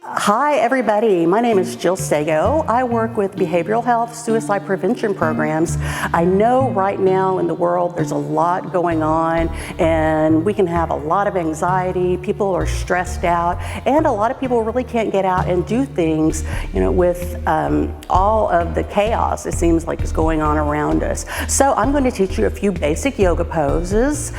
Hi everybody, my name is Jill Sago. I work with behavioral health suicide prevention programs. I know right now in the world there's a lot going on and we can have a lot of anxiety, people are stressed out, and a lot of people really can't get out and do things, with all of the chaos it seems like is going on around us. So I'm going to teach you a few basic yoga poses.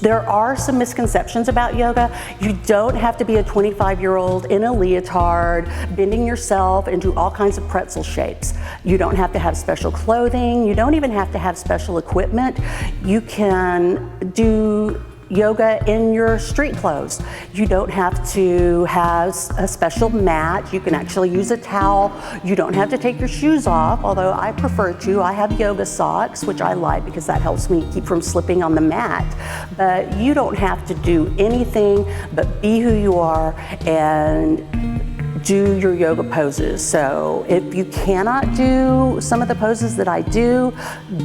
There are some misconceptions about yoga. You don't have to be a 25-year-old in a leotard, bending yourself into all kinds of pretzel shapes. You don't have to have special clothing. You don't even have to have special equipment. You can do yoga in your street clothes. You don't have to have a special mat. You can actually use a towel. You don't have to take your shoes off, although I prefer to. I have yoga socks, which I like because that helps me keep from slipping on the mat. But you don't have to do anything but be who you are and do your yoga poses. So if you cannot do some of the poses that I do,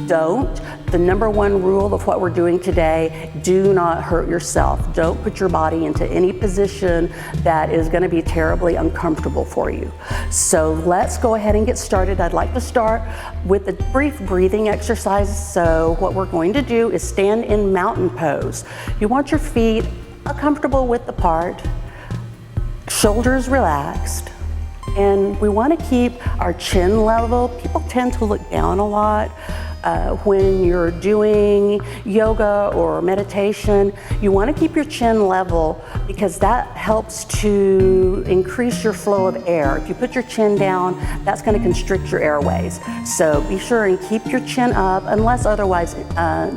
don't. The number one rule of what we're doing today, do not hurt yourself. Don't put your body into any position that is going to be terribly uncomfortable for you. So let's go ahead and get started. I'd like to start with a brief breathing exercise. So what we're going to do is stand in mountain pose. You want your feet a comfortable width apart, shoulders relaxed, and we want to keep our chin level. People tend to look down a lot when you're doing yoga or meditation. You want to keep your chin level because that helps to increase your flow of air. If you put your chin down, that's going to constrict your airways. So be sure and keep your chin up unless otherwise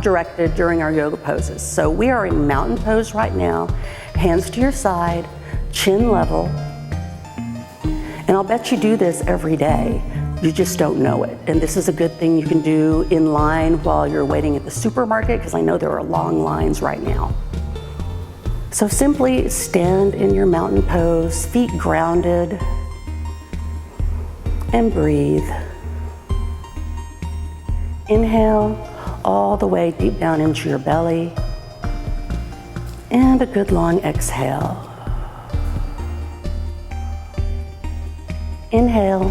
directed during our yoga poses. So we are in mountain pose right now, hands to your side, chin level, and I'll bet you do this every day. You just don't know it. And this is a good thing you can do in line while you're waiting at the supermarket, because I know there are long lines right now. So simply stand in your mountain pose, feet grounded, and breathe. Inhale all the way deep down into your belly, and a good long exhale. Inhale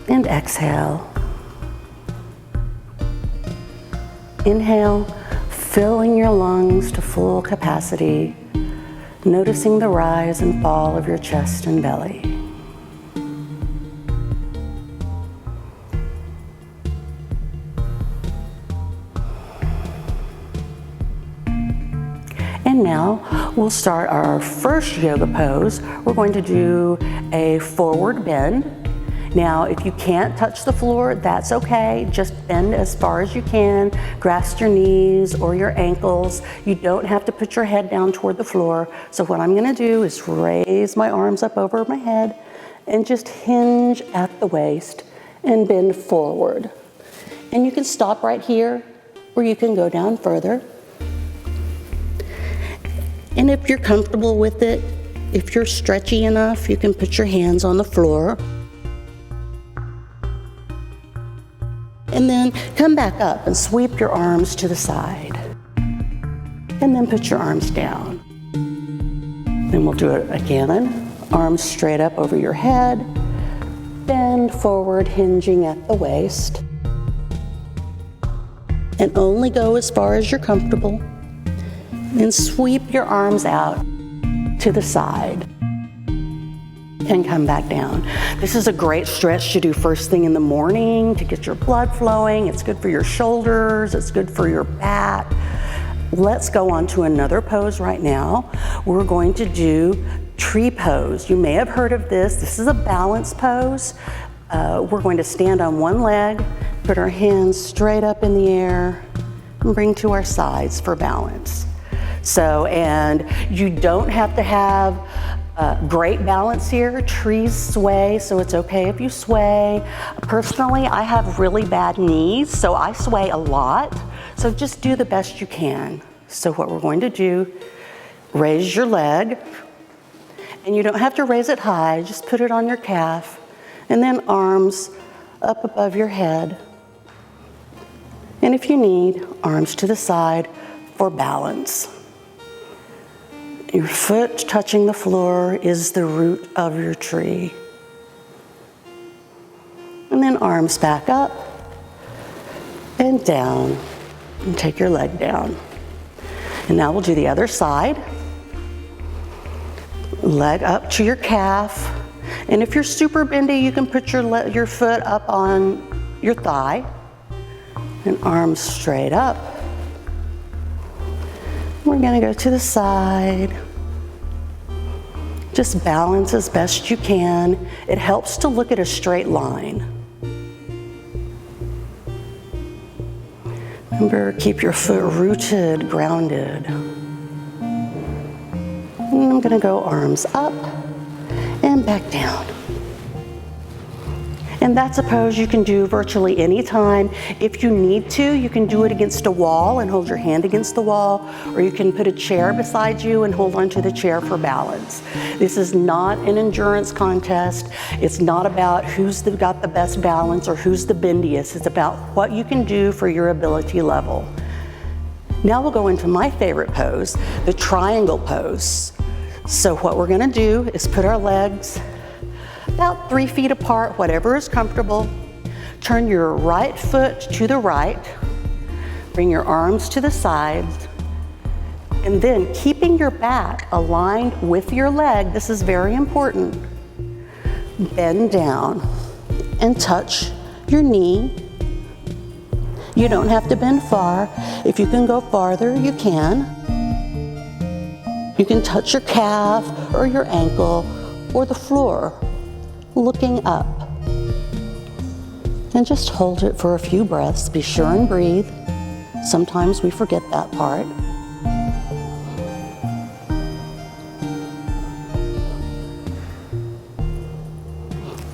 and exhale. Inhale, filling your lungs to full capacity, noticing the rise and fall of your chest and belly. And now we'll start our first yoga pose. We're going to do a forward bend. Now, if you can't touch the floor, that's okay. Just bend as far as you can. Grasp your knees or your ankles. You don't have to put your head down toward the floor. So what I'm going to do is raise my arms up over my head and just hinge at the waist and bend forward. And you can stop right here, or you can go down further. And if you're comfortable with it, if you're stretchy enough, you can put your hands on the floor. And then come back up and sweep your arms to the side. And then put your arms down. Then we'll do it again. Arms straight up over your head. Bend forward, hinging at the waist. And only go as far as you're comfortable. And sweep your arms out to the side and come back down. This is a great stretch to do first thing in the morning to get your blood flowing. It's good for your shoulders, it's good for your back. Let's go on to another pose right now. We're going to do tree pose. You may have heard of this. This is a balance pose. We're going to stand on one leg, put our hands straight up in the air, and bring to our sides for balance. So, and you don't have to have great balance here. Trees sway, so it's okay if you sway. Personally, I have really bad knees, so I sway a lot. So just do the best you can. So what we're going to do, raise your leg, and you don't have to raise it high, just put it on your calf, and then arms up above your head. And if you need, arms to the side for balance. Your foot touching the floor is the root of your tree. And then arms back up and down, and take your leg down. And now we'll do the other side. Leg up to your calf. And if you're super bendy, you can put your foot up on your thigh. And arms straight up. We're gonna go to the side. Just balance as best you can. It helps to look at a straight line. Remember, keep your foot rooted, grounded. And I'm gonna go arms up and back down. And that's a pose you can do virtually any time. If you need to, you can do it against a wall and hold your hand against the wall, or you can put a chair beside you and hold onto the chair for balance. This is not an endurance contest. It's not about who's got the best balance or who's the bendiest. It's about what you can do for your ability level. Now we'll go into my favorite pose, the triangle pose. So what we're gonna do is put our legs about 3 feet apart, whatever is comfortable. Turn your right foot to the right. Bring your arms to the sides. And then keeping your back aligned with your leg, this is very important. Bend down and touch your knee. You don't have to bend far. If you can go farther, you can. You can touch your calf or your ankle or the floor, looking up. And just hold it for a few breaths. Be sure and breathe. Sometimes we forget that part.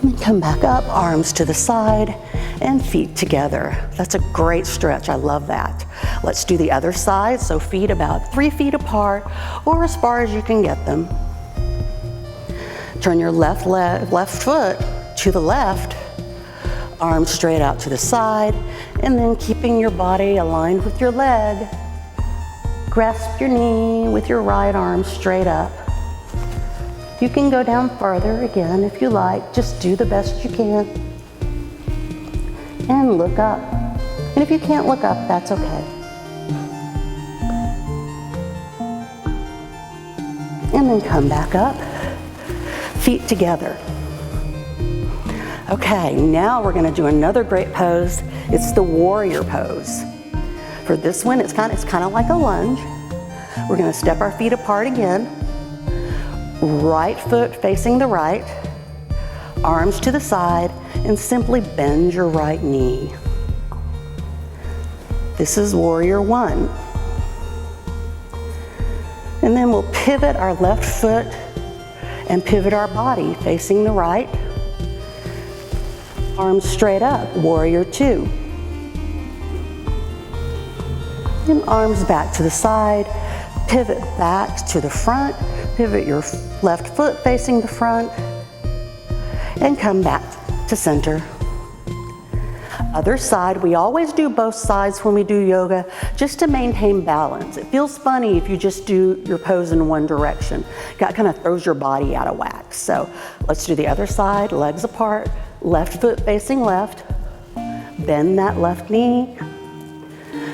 And come back up, arms to the side and feet together. That's a great stretch. I love that. Let's do the other side. So feet about 3 feet apart or as far as you can get them. Turn your left foot to the left, arms straight out to the side, and then keeping your body aligned with your leg, grasp your knee with your right arm straight up. You can go down farther again if you like, just do the best you can. And look up. And if you can't look up, that's okay. And then come back up. Feet together. Okay, now we're gonna do another great pose. It's the warrior pose. For this one, it's kind of like a lunge. We're gonna step our feet apart again. Right foot facing the right, arms to the side, and simply bend your right knee. This is warrior one. And then we'll pivot our left foot and pivot our body facing the right. Arms straight up, warrior two. And arms back to the side, pivot back to the front, pivot your left foot facing the front, and come back to center. Other side, we always do both sides when we do yoga just to maintain balance. It feels funny if you just do your pose in one direction. That kind of throws your body out of whack. So let's do the other side, legs apart, left foot facing left, bend that left knee.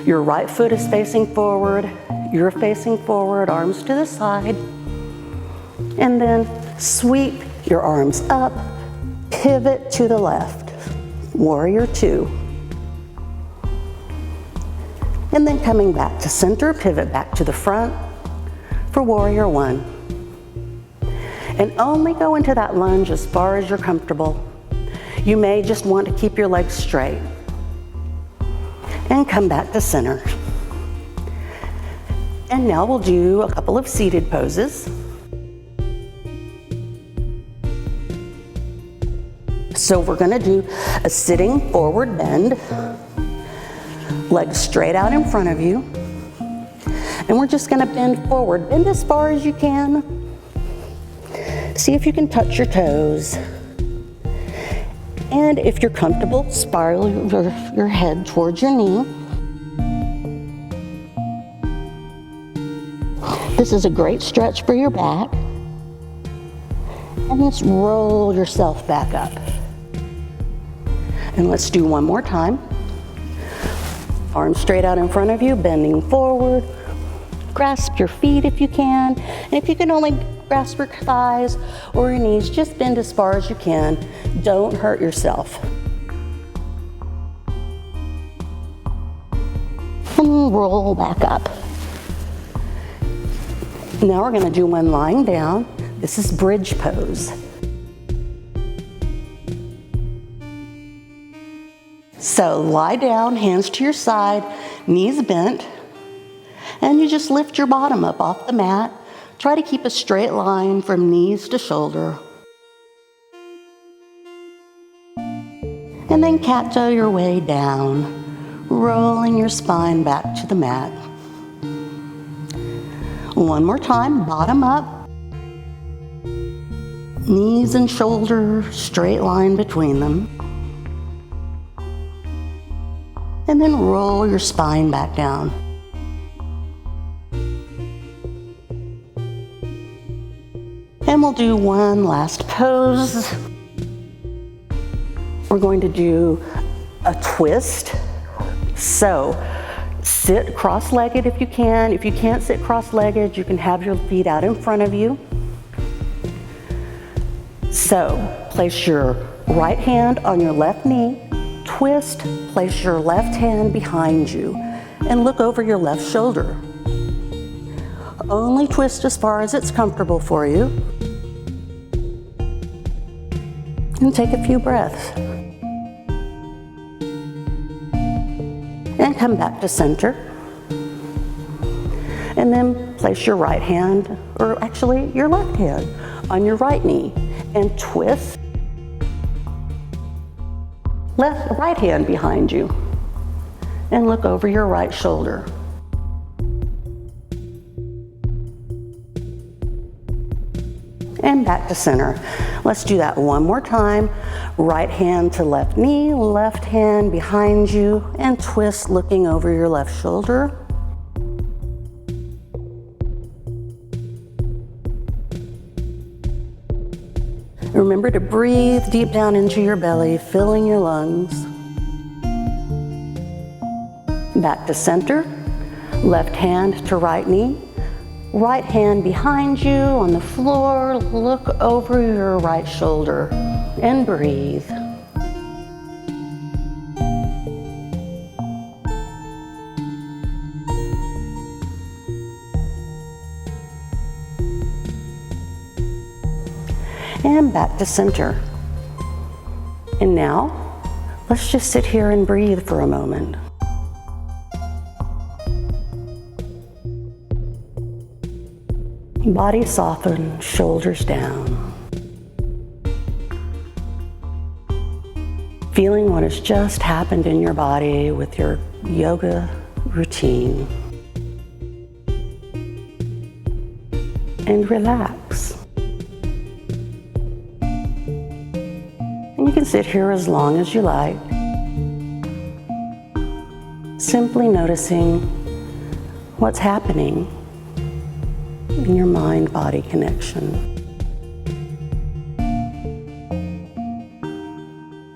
Your right foot is facing forward, you're facing forward, arms to the side. And then sweep your arms up, pivot to the left. Warrior two. And then coming back to center, pivot back to the front for warrior one. And only go into that lunge as far as you're comfortable. You may just want to keep your legs straight. And come back to center. And now we'll do a couple of seated poses. So we're gonna do a sitting forward bend, legs straight out in front of you. And we're just gonna bend forward. Bend as far as you can. See if you can touch your toes. And if you're comfortable, spiral your head towards your knee. This is a great stretch for your back. And let's roll yourself back up. And let's do one more time. Arms straight out in front of you, bending forward. Grasp your feet if you can. And if you can only grasp your thighs or your knees, just bend as far as you can. Don't hurt yourself. And roll back up. Now we're going to do one lying down. This is bridge pose. So lie down, hands to your side, knees bent, and you just lift your bottom up off the mat. Try to keep a straight line from knees to shoulder. And then cat-toe your way down, rolling your spine back to the mat. One more time, bottom up. Knees and shoulders, straight line between them. And then roll your spine back down. And we'll do one last pose. We're going to do a twist. So sit cross-legged if you can. If you can't sit cross-legged, you can have your feet out in front of you. So place your right hand on your left knee, twist, place your left hand behind you, and look over your left shoulder. Only twist as far as it's comfortable for you. And take a few breaths. And come back to center. And then place your right hand, or actually your left hand, on your right knee and twist. Right hand behind you. And look over your right shoulder. And back to center. Let's do that one more time. Right hand to left knee, left hand behind you, and twist looking over your left shoulder. Remember to breathe deep down into your belly, filling your lungs. Back to center. Left hand to right knee. Right hand behind you on the floor, look over your right shoulder and breathe. And back to center. And now, let's just sit here and breathe for a moment. Body soften, shoulders down. Feeling what has just happened in your body with your yoga routine. And relax. And you can sit here as long as you like. Simply noticing what's happening in your mind-body connection.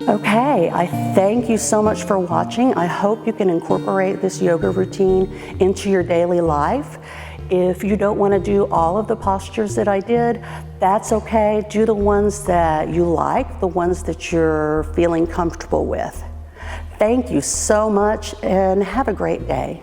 Okay, I thank you so much for watching. I hope you can incorporate this yoga routine into your daily life. If you don't want to do all of the postures that I did, that's okay. Do the ones that you like, the ones that you're feeling comfortable with. Thank you so much and have a great day.